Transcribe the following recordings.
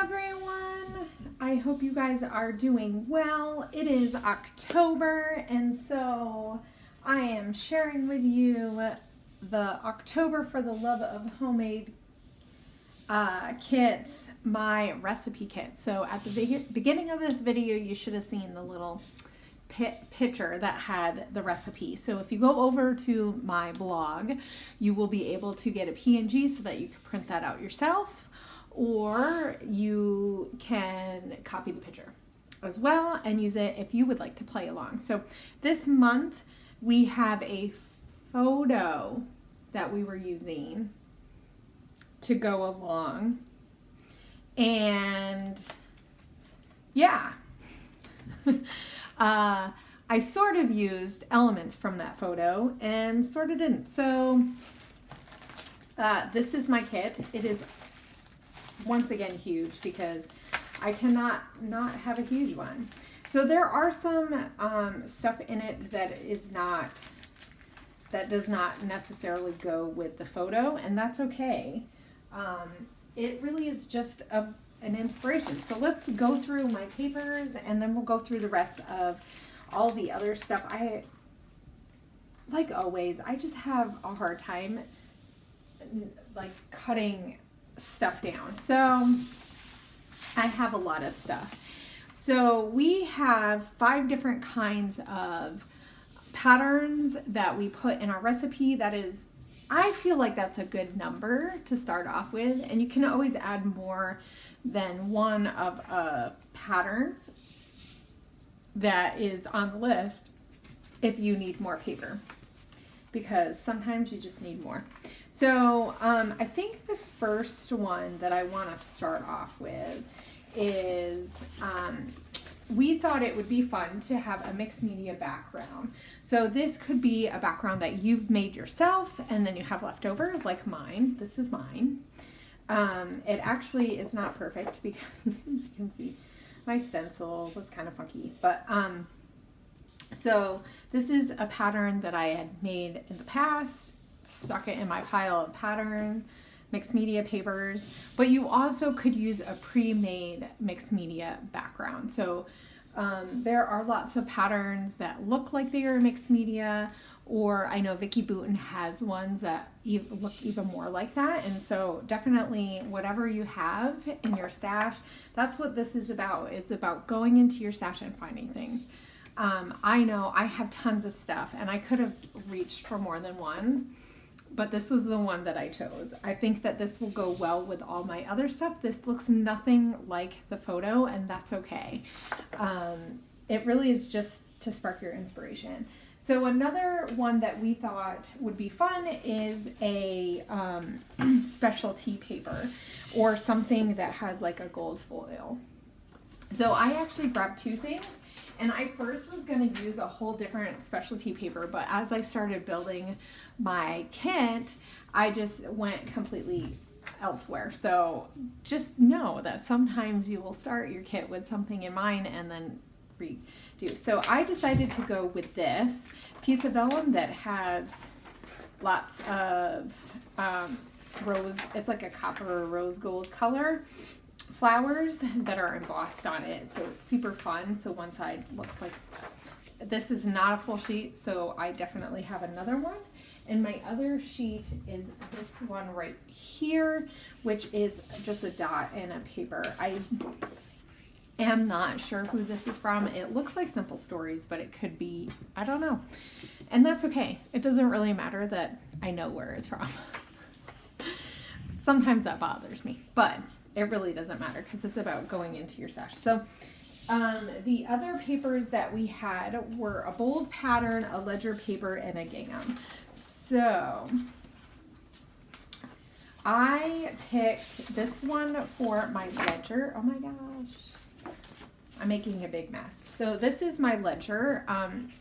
everyone. I hope you guys are doing well. It is October, and so I am sharing with you the October for the Love of Homemade kits, my recipe kit. So at the beginning of this video, you should have seen the little picture that had the recipe. So if you go over to my blog, you will be able to get a PNG so that you can print that out yourself, or you can copy the picture as well and use it if you would like to play along. So this month we have a photo that we were using to go along, and yeah. I sort of used elements from that photo and sort of didn't. So this is my kit. It is once again huge because I cannot not have a huge one. So there are some stuff in it that does not necessarily go with the photo, and that's okay. It really is just an inspiration. So let's go through my papers and then we'll go through the rest of all the other stuff. Like always, I just have a hard time like cutting stuff down. So I have a lot of stuff. So we have 5 different kinds of patterns that we put in our recipe. That is, I feel like that's a good number to start off with, and you can always add more than one of a pattern that is on the list if you need more paper, because sometimes you just need more. So I think the first one that I want to start off with is we thought it would be fun to have a mixed media background. So this could be a background that you've made yourself and then you have left over, like mine. This is mine. It actually is not perfect because you can see my stencil was kind of funky, but so this is a pattern that I had made in the past, stuck it in my pile of pattern mixed media papers, but you also could use a pre-made mixed media background. So there are lots of patterns that look like they are mixed media, or I know Vicki Boutin has ones that look even more like that. And so definitely whatever you have in your stash, that's what this is about. It's about going into your stash and finding things. I know I have tons of stuff and I could have reached for more than one, but this was the one that I chose. I think that this will go well with all my other stuff. This looks nothing like the photo, and that's okay. It really is just to spark your inspiration. So another one that we thought would be fun is a specialty paper, or something that has like a gold foil. So I actually grabbed 2 things. And I first was going to use a whole different specialty paper, but as I started building my kit, I just went completely elsewhere. So just know that sometimes you will start your kit with something in mind and then redo. So I decided to go with this piece of vellum that has lots of rose, it's like a copper rose gold color flowers that are embossed on it, so it's super fun. So one side looks like this is not a full sheet, so I definitely have another one, and my other sheet is this one right here, which is just a dot in a paper. I am not sure who this is from. It looks like Simple Stories, but it could be, I don't know, and that's okay. It doesn't really matter that I know where it's from. Sometimes that bothers me, but it really doesn't matter because it's about going into your stash. So the other papers that we had were a bold pattern, a ledger paper, and a gingham. So I picked this one for my ledger. Oh my gosh, I'm making a big mess. So this is my ledger.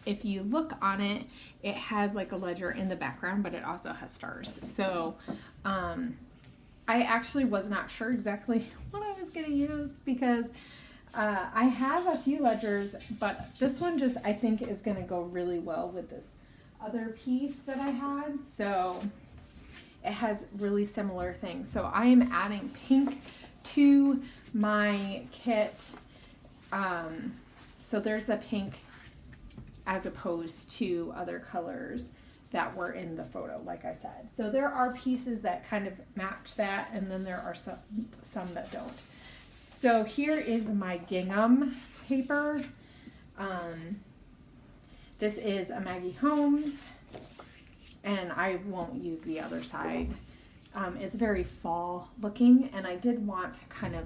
If you look on it, it has like a ledger in the background, but it also has stars. So I actually was not sure exactly what I was going to use because I have a few ledgers, but this one just I think is going to go really well with this other piece that I had. So it has really similar things. So I am adding pink to my kit. So there's a pink as opposed to other colors that were in the photo, like I said. So there are pieces that kind of match that, and then there are some that don't. So here is my gingham paper. This is a Maggie Holmes, and I won't use the other side. It's very fall looking, and I did want to kind of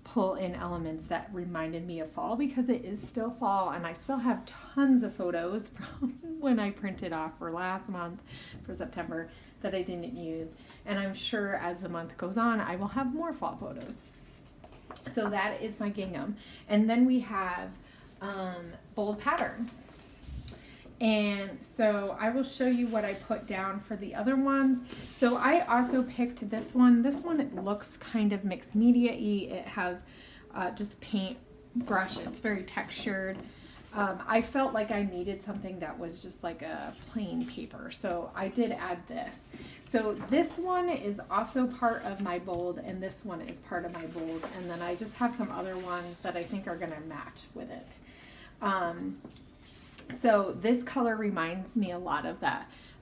pull in elements that reminded me of fall because it is still fall, and I still have tons of photos from when I printed off for last month for September that I didn't use, and I'm sure as the month goes on I will have more fall photos. So that is my gingham, and then we have bold patterns. And so I will show you what I put down for the other ones. So I also picked this one. This one, it looks kind of mixed media-y. It has just paint brush. It's very textured. I felt like I needed something that was just like a plain paper. So I did add this. So this one is also part of my bold, and this one is part of my bold. And then I just have some other ones that I think are gonna match with it. So this color reminds me a lot of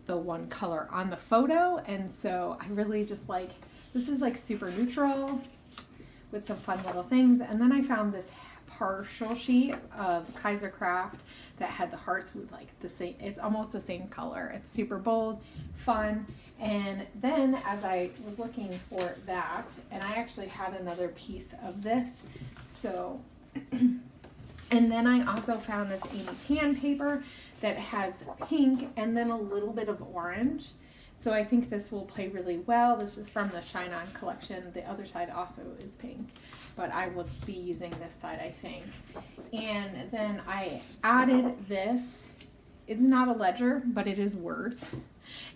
the one color on the photo, and so I really just like, this is like super neutral with some fun little things. And then I found this partial sheet of Kaiser Craft that had the hearts with like the same, it's almost the same color. It's super bold, fun. And then as I was looking for that, and I actually had another piece of this, so and then I also found this Amy Tan paper that has pink and then a little bit of orange. So I think this will play really well. This is from the Shine On collection. The other side also is pink, but I will be using this side, I think. And then I added this. It's not a ledger, but it is words.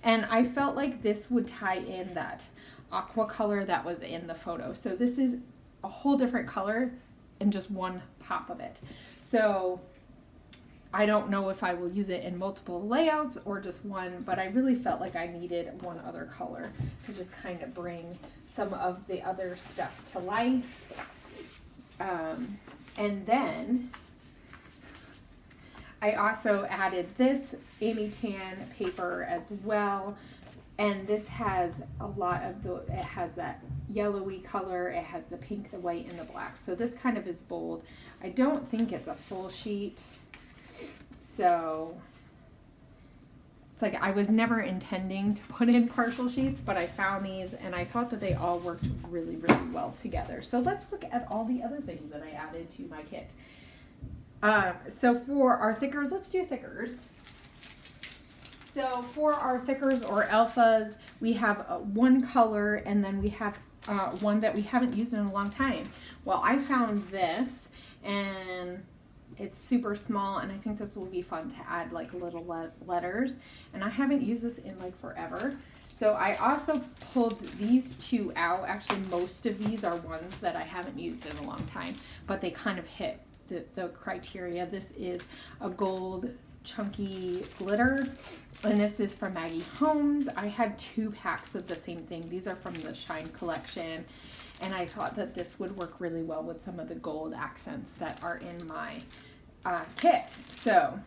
And I felt like this would tie in that aqua color that was in the photo. So this is a whole different color in just one pop of it. So I don't know if I will use it in multiple layouts or just one, but I really felt like I needed one other color to just kind of bring some of the other stuff to life. And then I also added this Amy Tan paper as well. And this has a lot of it has that yellowy color, it has the pink, the white, and the black. So this kind of is bold. I don't think it's a full sheet. So it's like I was never intending to put in partial sheets, but I found these and I thought that they all worked really, really well together. So let's look at all the other things that I added to my kit. So for our thickers, let's do thickers. So for our thickers or alphas, we have one color, and then we have one that we haven't used in a long time. Well, I found this, and it's super small, and I think this will be fun to add like little letters. And I haven't used this in like forever. So I also pulled these two out. Actually, most of these are ones that I haven't used in a long time, but they kind of hit the criteria. This is a gold chunky glitter, and this is from Maggie Holmes. I had 2 packs of the same thing. These are from the Shine collection, and I thought that this would work really well with some of the gold accents that are in my kit. So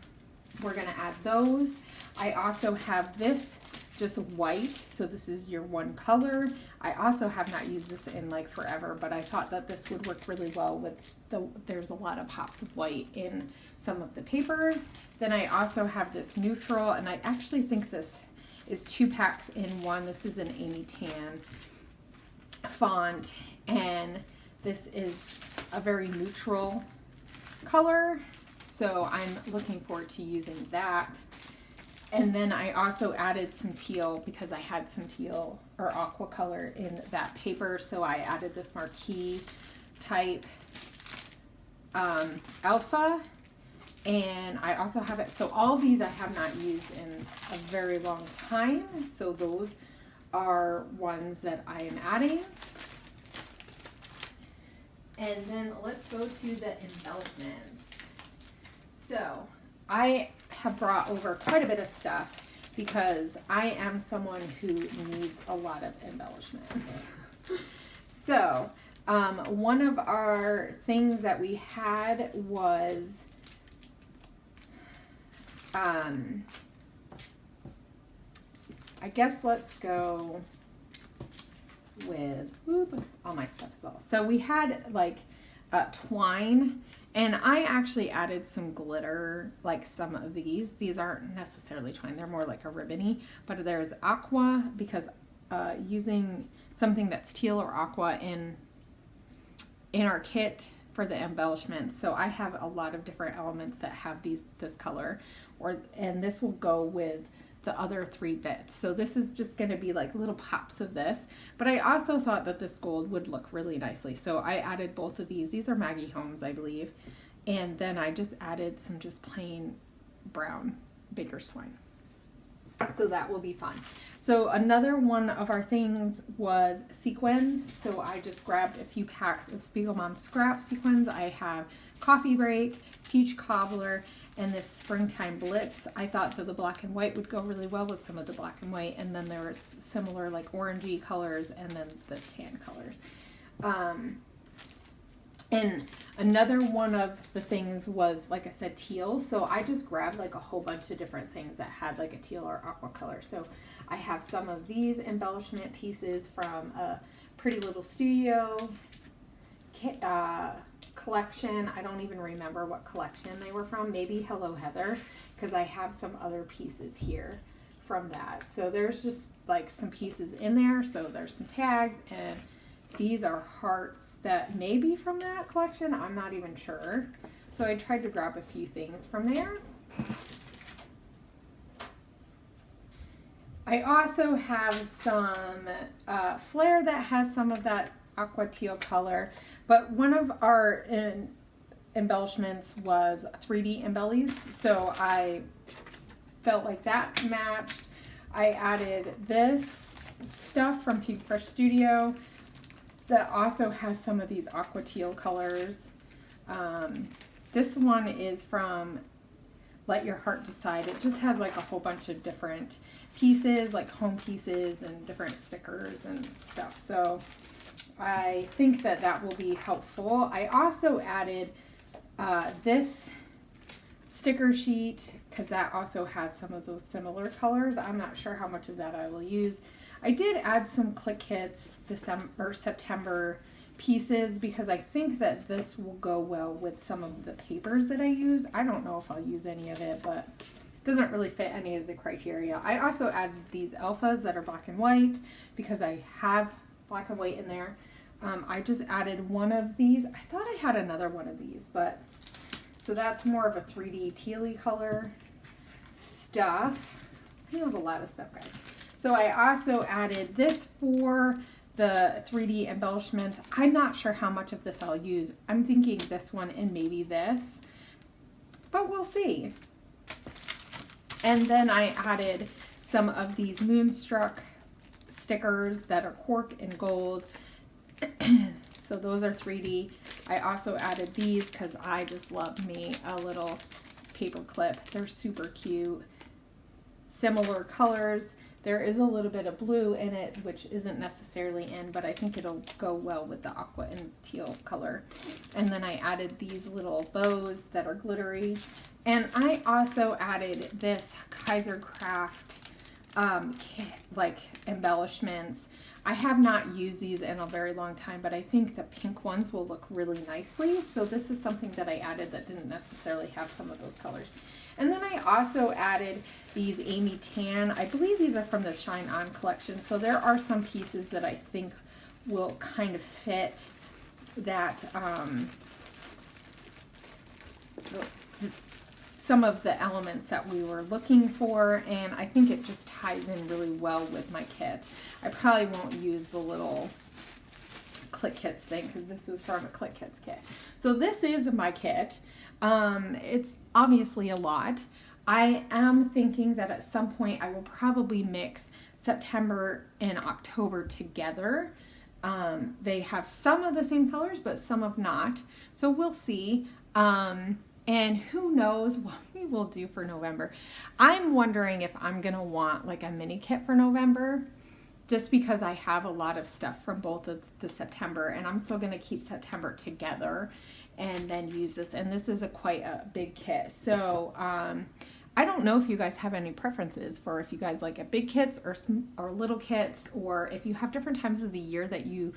we're gonna add those. I also have this just white, so this is your one color. I also have not used this in like forever, but I thought that this would work really well with there's a lot of pops of white in some of the papers. Then I also have this neutral, and I actually think this is 2 packs in one. This is an Amy Tan font, and this is a very neutral color, so I'm looking forward to using that. And then I also added some teal because I had some teal or aqua color in that paper, so I added this marquee type alpha. And I also have it, so all these I have not used in a very long time, so those are ones that I am adding. And then let's go to the embellishments. So I have brought over quite a bit of stuff because I am someone who needs a lot of embellishments. So One of our things that we had was I guess let's go with all my stuff is all. So we had like twine, and I actually added some glitter, like some of these. These aren't necessarily twine, they're more like a ribbony, but there's aqua because using something that's teal or aqua in our kit for the embellishment. So I have a lot of different elements that have this color, and this will go with the other 3 bits. So this is just going to be like little pops of this, but I also thought that this gold would look really nicely. So I added both of these. These are Maggie Holmes, I believe. And then I just added some just plain brown baker's twine. So that will be fun. So another one of our things was sequins. So I just grabbed a few packs of Spiegelmom scrap sequins. I have Coffee Break, Peach Cobbler, and this Springtime Blitz. I thought that the black and white would go really well with some of the black and white, and then there was similar like orangey colors and then the tan colors. And another one of the things was, like I said, teal. So I just grabbed like a whole bunch of different things that had like a teal or aqua color. So I have some of these embellishment pieces from a Pretty Little Studio collection. I don't even remember what collection they were from. Maybe Hello Heather, because I have some other pieces here from that. So there's just like some pieces in there. So there's some tags, and these are hearts that may be from that collection. I'm not even sure. So I tried to grab a few things from there. I also have some flare that has some of that aqua teal color, but one of our embellishments was 3D embellies, so I felt like that matched. I added this stuff from Pink Fresh Studio that also has some of these aqua teal colors. This one is from Let Your Heart Decide. It just has like a whole bunch of different pieces, like home pieces and different stickers and stuff. So I think that that will be helpful. I also added this sticker sheet because that also has some of those similar colors. I'm not sure how much of that I will use. I did add some click hits September pieces because I think that this will go well with some of the papers that I use. I don't know if I'll use any of it, but it doesn't really fit any of the criteria. I also added these alphas that are black and white because I have black and white in there. I just added one of these. I thought I had another one of these, but so that's more of a 3D tealy color stuff. I have a lot of stuff, guys. So I also added this for the 3D embellishments. I'm not sure how much of this I'll use. I'm thinking this one and maybe this, but we'll see. And then I added some of these Moonstruck stickers that are cork and gold. So those are 3D. I also added these because I just love me a little paper clip. They're super cute. Similar colors. There is a little bit of blue in it, which isn't necessarily in, but I think it'll go well with the aqua and teal color. And then I added these little bows that are glittery. And I also added this Kaiser Craft like embellishments. I have not used these in a very long time, but I think the pink ones will look really nicely. So this is something that I added that didn't necessarily have some of those colors. And then I also added these Amy Tan. I believe these are from the Shine On collection. So there are some pieces that I think will kind of fit that, some of the elements that we were looking for. And I think it just ties in really well with my kit. I probably won't use the little Click Kits thing because this is from a Click Kits kit. So this is my kit. It's obviously a lot. I am thinking that at some point I will probably mix September and October together. They have some of the same colors, but some of not. So we'll see. And who knows what we will do for November. I'm wondering if I'm going to want like a mini kit for November. just because I have a lot of stuff from both of the September, and I'm still going to keep September together and then use this. And this is quite a big kit. So I don't know if you guys have any preferences for if you guys like big kits or little kits, or if you have different times of the year that you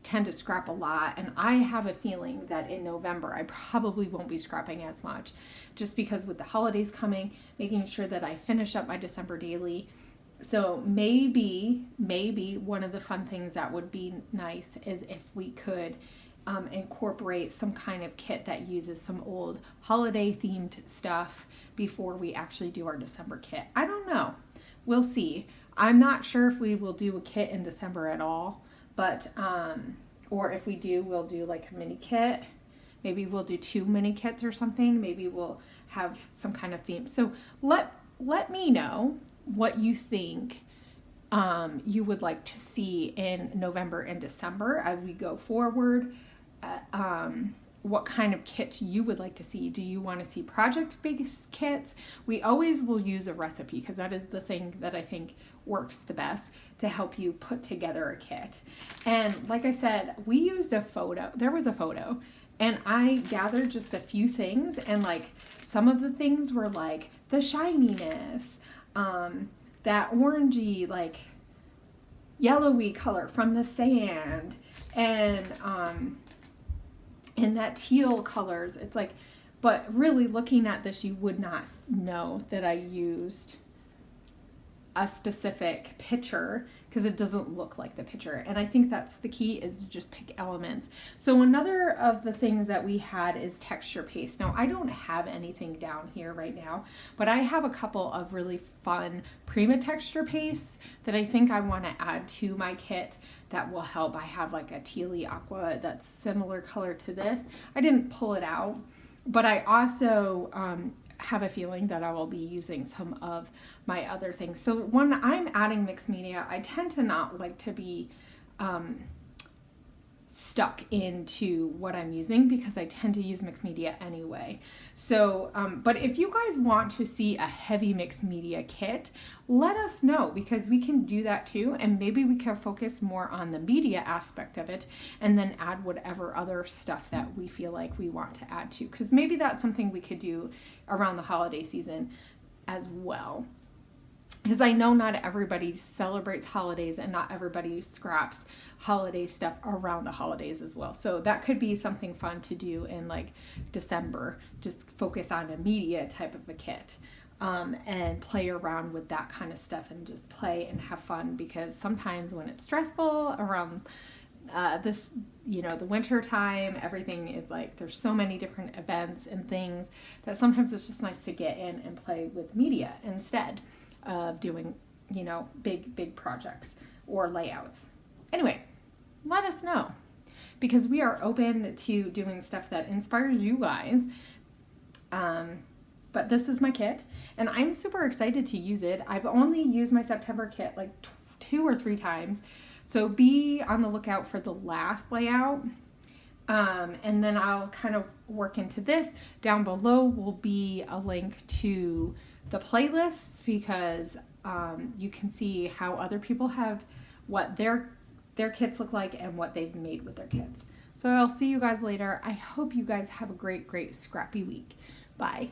tend to scrap a lot. And I have a feeling that in November I probably won't be scrapping as much, just because with the holidays coming, making sure that I finish up my December daily. So maybe one of the fun things that would be nice is if we could incorporate some kind of kit that uses some old holiday themed stuff before we actually do our December kit. I don't know. We'll see. I'm not sure if we will do a kit in December at all, but or if we do, we'll do like a mini kit. Maybe we'll do 2 mini kits or something. Maybe we'll have some kind of theme. So let me know what you think you would like to see in November and December as we go forward. What kind of kits you would like to see. Do you want to see project-based kits? We always will use a recipe because that is the thing that I think works the best to help you put together a kit. And like I said, we used a photo. There was a photo, and I gathered just a few things, and like some of the things were like the shininess, that orangey, like yellowy color from the sand, and that teal colors. It's like, but really looking at this, you would not know that I used a specific picture because it doesn't look like the picture. And I think that's the key, is just pick elements. So another of the things that we had is texture paste. Now I don't have anything down here right now, but I have a couple of really fun Prima texture pastes that I think I want to add to my kit that will help. I have like a tealy aqua that's similar color to this. I didn't pull it out, but I also have a feeling that I will be using some of my other things. So when I'm adding mixed media, I tend to not like to be stuck into what I'm using because I tend to use mixed media anyway. So, but if you guys want to see a heavy mixed media kit, let us know, because we can do that too. And maybe we can focus more on the media aspect of it and then add whatever other stuff that we feel like we want to add to, because maybe that's something we could do around the holiday season as well. Because I know not everybody celebrates holidays and not everybody scraps holiday stuff around the holidays as well. So that could be something fun to do in like December. Just focus on a media type of a kit and play around with that kind of stuff and just play and have fun. Because sometimes when it's stressful around this, you know, the winter time, everything is like, there's so many different events and things that sometimes it's just nice to get in and play with media instead of doing, you know, big projects or layouts. Anyway, let us know, because we are open to doing stuff that inspires you guys. But this is my kit, and I'm super excited to use it. I've only used my September kit like 2 or 3 times, so be on the lookout for the last layout. And then I'll kind of work into this. Down below will be a link to the playlists, because you can see how other people have, what their kits look like and what they've made with their kits. So I'll see you guys later. I hope you guys have a great scrappy week. Bye.